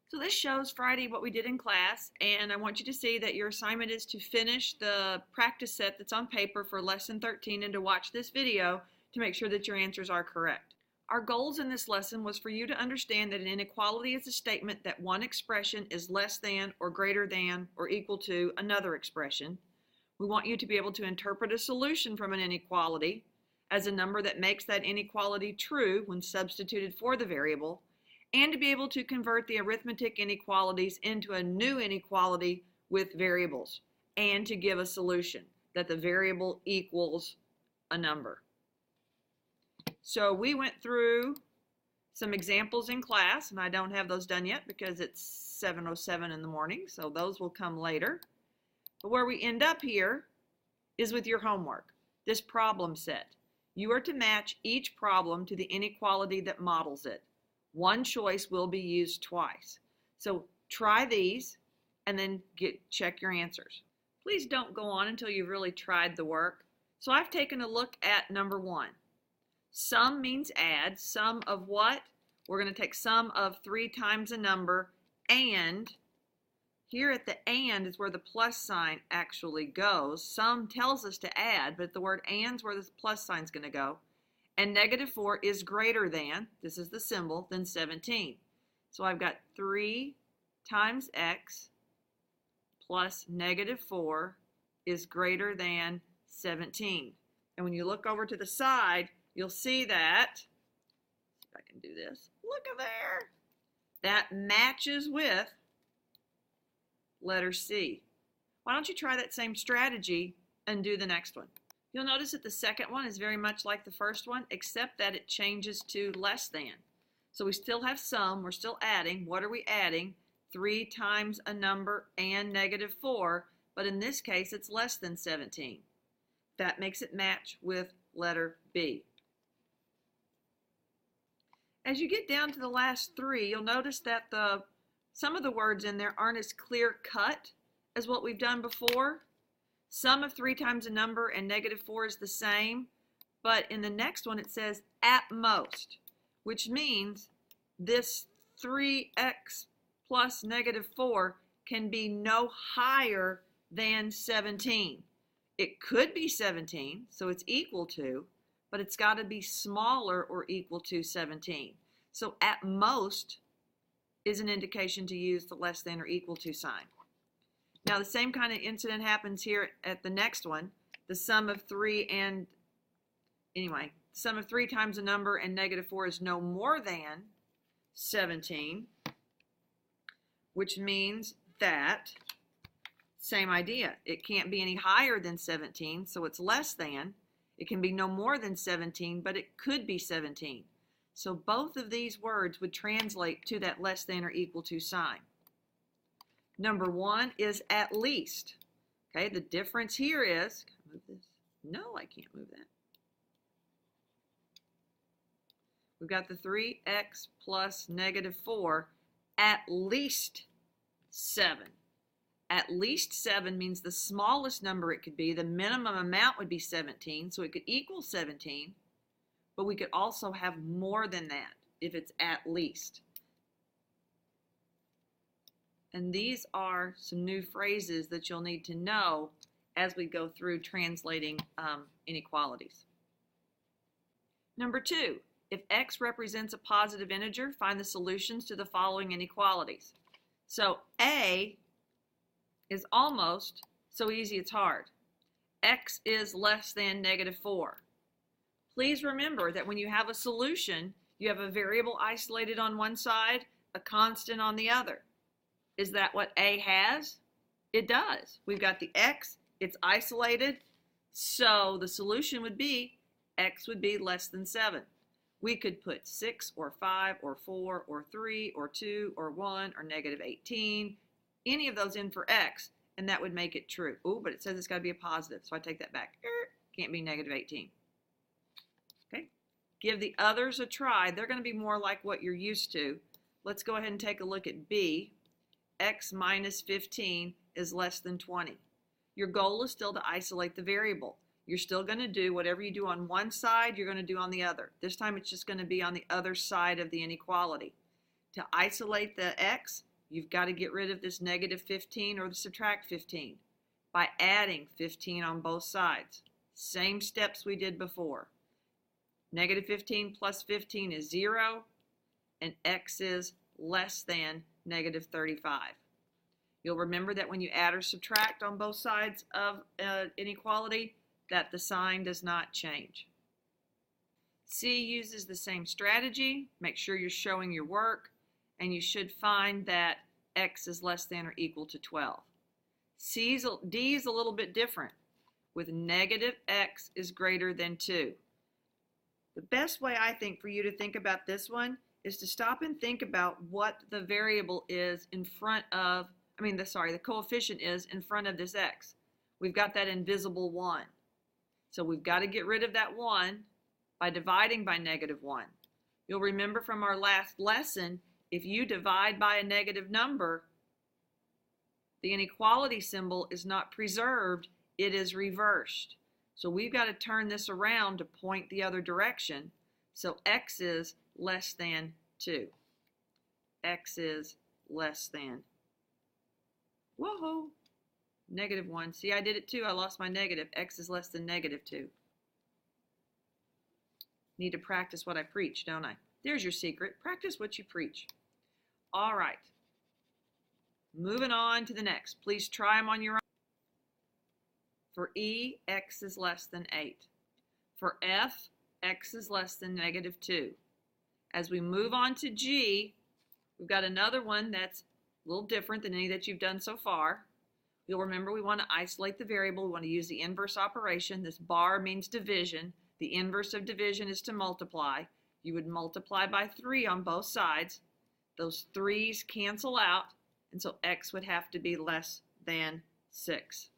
So this shows Friday what we did in class, and I want you to see that your assignment is to finish the practice set that's on paper for lesson 13 and to watch this video to make sure that your answers are correct. Our goals in this lesson was for you to understand that an inequality is a statement that one expression is less than or greater than or equal to another expression. We want you to be able to interpret a solution from an inequality as a number that makes that inequality true when substituted for the variable, and to be able to convert the arithmetic inequalities into a new inequality with variables, and to give a solution that the variable equals a number. So we went through some examples in class, and I don't have those done yet because it's 7:07 in the morning, so those will come later. But where we end up here is with your homework, this problem set. You are to match each problem to the inequality that models it. One choice will be used twice. So try these and then check your answers. Please don't go on until you've really tried the work. So I've taken a look at number 1. Sum means add. Sum of what? We're going to take sum of 3 times a number, and here at the and is where the plus sign actually goes. Sum tells us to add, but the word and is where the plus sign is going to go. And -4 is greater than, this is the symbol, than 17. So I've got 3 times x plus -4 is greater than 17. And when you look over to the side, you'll see that, see if I can do this, look at there, that matches with letter C. Why don't you try that same strategy and do the next one? You'll notice that the second one is very much like the first one, except that it changes to less than. So we still have sum, we're still adding. What are we adding? 3 times a number and -4, but in this case it's less than 17. That makes it match with letter B. As you get down to the last 3, you'll notice that some of the words in there aren't as clear cut as what we've done before. Sum of 3 times a number and -4 is the same, but in the next one it says at most, which means this 3x plus -4 can be no higher than 17. It could be 17, so it's equal to, but it's got to be smaller or equal to 17. So at most is an indication to use the less than or equal to sign. Now the same kind of incident happens here at the next one. The sum of 3 times a number and -4 is no more than 17, which means that, same idea, it can't be any higher than 17, so it's less than. It can be no more than 17, but it could be 17. So both of these words would translate to that less than or equal to sign. Number 1 is at least. Okay, the difference here is, can I move this? No, I can't move that. We've got the 3x plus -4, at least 7. At least 7 means the smallest number it could be. The minimum amount would be 17, so it could equal 17, but we could also have more than that if it's at least. And these are some new phrases that you'll need to know as we go through translating inequalities. Number 2, if x represents a positive integer, find the solutions to the following inequalities. So A is almost so easy it's hard. X is less than -4. Please remember that when you have a solution, you have a variable isolated on one side, a constant on the other. Is that what A has? It does. We've got the x, it's isolated, so the solution would be x would be less than 7. We could put 6 or 5 or 4 or 3 or 2 or 1 or -18, any of those in for x, and that would make it true. Oh, but it says it's got to be a positive, so I take that back. Can't be -18. Okay, give the others a try. They're going to be more like what you're used to. Let's go ahead and take a look at B. X minus 15 is less than 20. Your goal is still to isolate the variable. You're still going to do whatever you do on one side, you're going to do on the other. This time it's just going to be on the other side of the inequality. To isolate the x, you've got to get rid of this negative 15 or subtract 15 by adding 15 on both sides. Same steps we did before. Negative 15 plus 15 is 0, and x is less than negative 35. You'll remember that when you add or subtract on both sides of an inequality, that the sign does not change. C uses the same strategy. Make sure you're showing your work, and you should find that x is less than or equal to 12. D is a little bit different, with negative x is greater than 2. The best way, I think, for you to think about this one is to stop and think about what the variable is in front of, the coefficient is in front of this x. We've got that invisible 1. So we've got to get rid of that 1 by dividing by negative 1. You'll remember from our last lesson, if you divide by a negative number, the inequality symbol is not preserved, it is reversed. So we've got to turn this around to point the other direction. So x is less than 2. X is less than, whoa, negative 1. See, I did it too. I lost my negative. X is less than negative 2. Need to practice what I preach, don't I? There's your secret. Practice what you preach. All right. Moving on to the next. Please try them on your own. For E, x is less than 8. For F, x is less than negative 2. As we move on to G, we've got another one that's a little different than any that you've done so far. You'll remember we want to isolate the variable. We want to use the inverse operation. This bar means division. The inverse of division is to multiply. You would multiply by 3 on both sides. Those 3's cancel out, and so x would have to be less than 6.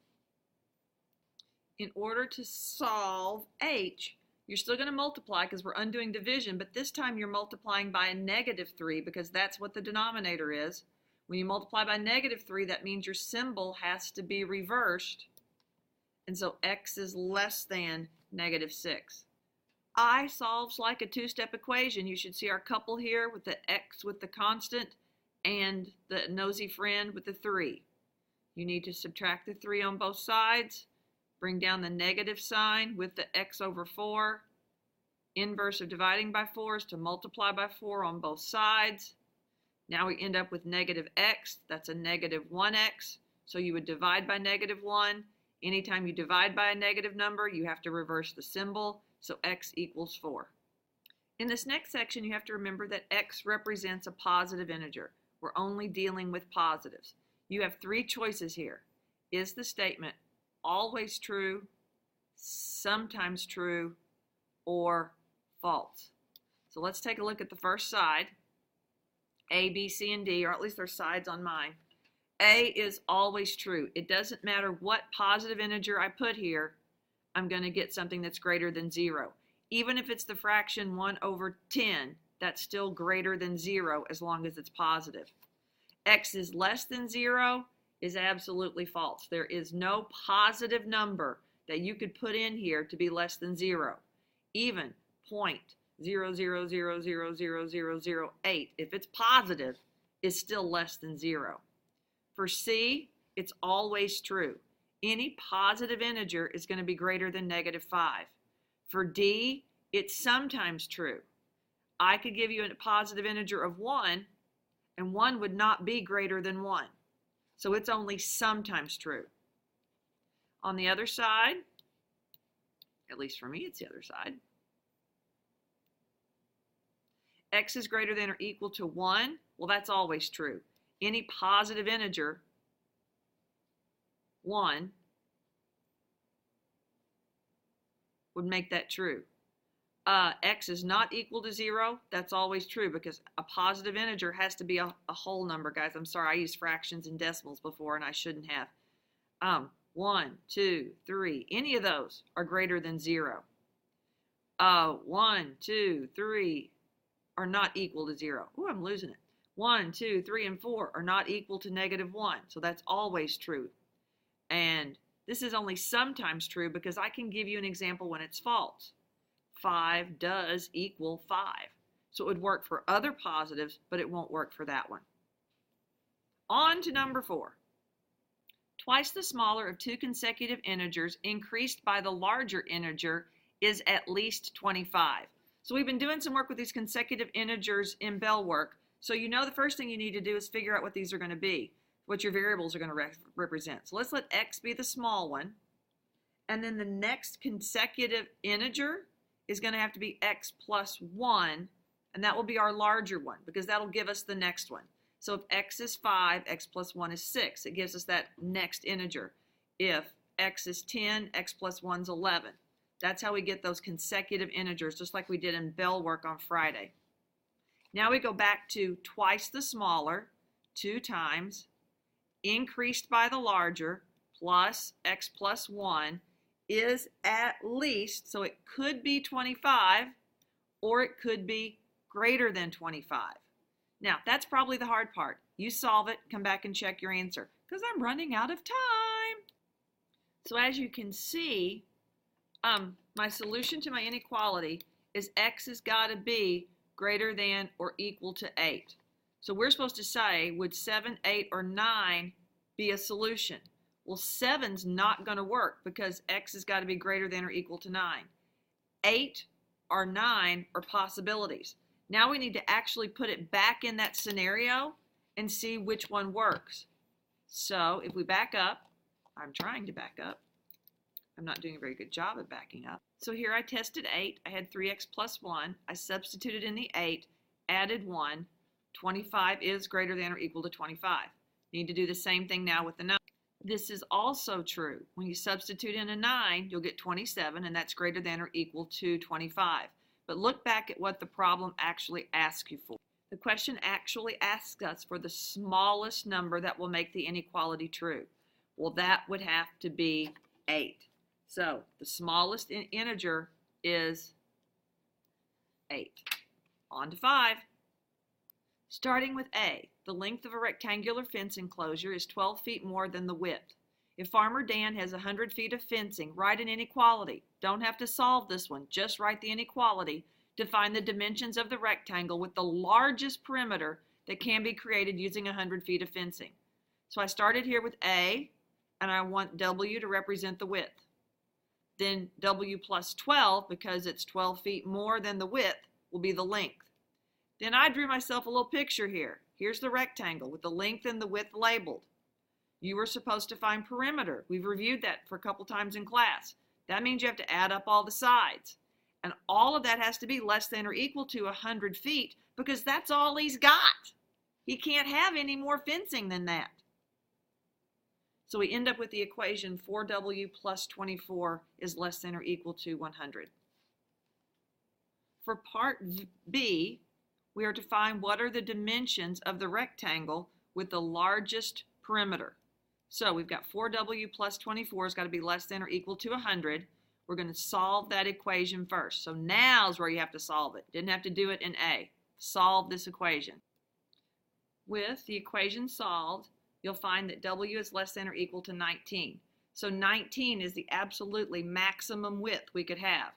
In order to solve h, you're still going to multiply because we're undoing division, but this time you're multiplying by a negative 3 because that's what the denominator is. When you multiply by negative 3, that means your symbol has to be reversed, and so x is less than negative 6. I solves like a two-step equation. You should see our couple here with the x with the constant and the nosy friend with the 3. You need to subtract the 3 on both sides. Bring down the negative sign with the x over 4. Inverse of dividing by 4 is to multiply by 4 on both sides. Now we end up with negative x. That's a negative 1x. So you would divide by negative 1. Anytime you divide by a negative number, you have to reverse the symbol. So x equals 4. In this next section, you have to remember that x represents a positive integer. We're only dealing with positives. You have 3 choices here. Is the statement always true, sometimes true, or false? So let's take a look at the first side. A, B, C, and D, or at least their sides on mine. A is always true. It doesn't matter what positive integer I put here, I'm going to get something that's greater than 0. Even if it's the fraction 1 over 10, that's still greater than 0 as long as it's positive. X is less than 0 is absolutely false. There is no positive number that you could put in here to be less than 0. Even 0.0000008, if it's positive, is still less than 0. For C, it's always true. Any positive integer is going to be greater than negative 5. For D, it's sometimes true. I could give you a positive integer of 1, and 1 would not be greater than 1. So it's only sometimes true. On the other side, at least for me, it's the other side. X is greater than or equal to 1. Well, that's always true. Any positive integer, 1, would make that true. X is not equal to 0. That's always true because a positive integer has to be a whole number, guys. I'm sorry, I used fractions and decimals before and I shouldn't have. 1, 2, 3, any of those are greater than 0. 1, 2, 3 are not equal to 0. Ooh, I'm losing it. 1, 2, 3, and 4 are not equal to negative 1. So that's always true. And this is only sometimes true because I can give you an example when it's false. 5 does equal 5. So it would work for other positives, but it won't work for that one. On to number 4. Twice the smaller of two consecutive integers increased by the larger integer is at least 25. So we've been doing some work with these consecutive integers in Bell work. So you know the first thing you need to do is figure out what these are going to be, what your variables are going to represent. So let's let x be the small one. And then the next consecutive integer is going to have to be x plus 1. And that will be our larger one because that'll give us the next one. So if x is 5, x plus 1 is 6. It gives us that next integer. If x is 10, x plus 1 is 11. That's how we get those consecutive integers, just like we did in Bell work on Friday. Now we go back to twice the smaller, 2 times, increased by the larger, plus x plus 1, is at least, so it could be 25, or it could be greater than 25. Now, that's probably the hard part. You solve it, come back and check your answer, because I'm running out of time. So as you can see, my solution to my inequality is x has got to be greater than or equal to 8. So we're supposed to say, would 7, 8, or 9 be a solution? Well, 7's not going to work because x has got to be greater than or equal to 9. 8 or 9 are possibilities. Now we need to actually put it back in that scenario and see which one works. So if we back up, I'm trying to back up. I'm not doing a very good job of backing up. So here I tested 8. I had 3x plus 1. I substituted in the 8, added 1. 25 is greater than or equal to 25. You need to do the same thing now with the 9. This is also true. When you substitute in a 9, you'll get 27, and that's greater than or equal to 25. But look back at what the problem actually asks you for. The question actually asks us for the smallest number that will make the inequality true. Well, that would have to be 8. So the smallest integer is 8. On to 5. Starting with A, the length of a rectangular fence enclosure is 12 feet more than the width. If Farmer Dan has 100 feet of fencing, write an inequality. Don't have to solve this one, just write the inequality to find the dimensions of the rectangle with the largest perimeter that can be created using 100 feet of fencing. So I started here with A, and I want W to represent the width. Then W plus 12, because it's 12 feet more than the width, will be the length. Then I drew myself a little picture here. Here's the rectangle with the length and the width labeled. You were supposed to find perimeter. We've reviewed that for a couple times in class. That means you have to add up all the sides. And all of that has to be less than or equal to 100 feet because that's all he's got. He can't have any more fencing than that. So we end up with the equation 4W plus 24 is less than or equal to 100. For part B, we are to find what are the dimensions of the rectangle with the largest perimeter. So we've got 4W plus 24 has got to be less than or equal to 100. We're going to solve that equation first. So now's where you have to solve it. Didn't have to do it in A. Solve this equation. With the equation solved, you'll find that W is less than or equal to 19. So 19 is the absolutely maximum width we could have.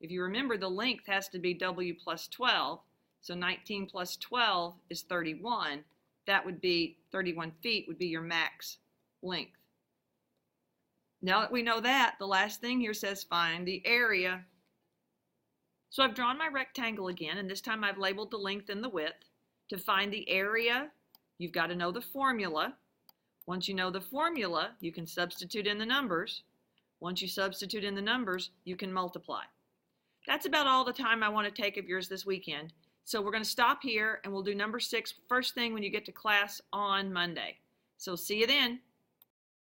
If you remember, the length has to be W plus 12. So 19 plus 12 is 31. That would be 31 feet would be your max length. Now that we know that, the last thing here says find the area. So I've drawn my rectangle again, and this time I've labeled the length and the width. To find the area, you've got to know the formula. Once you know the formula, you can substitute in the numbers. Once you substitute in the numbers, you can multiply. That's about all the time I want to take of yours this weekend. So we're going to stop here, and we'll do number 6 first thing when you get to class on Monday. So see you then.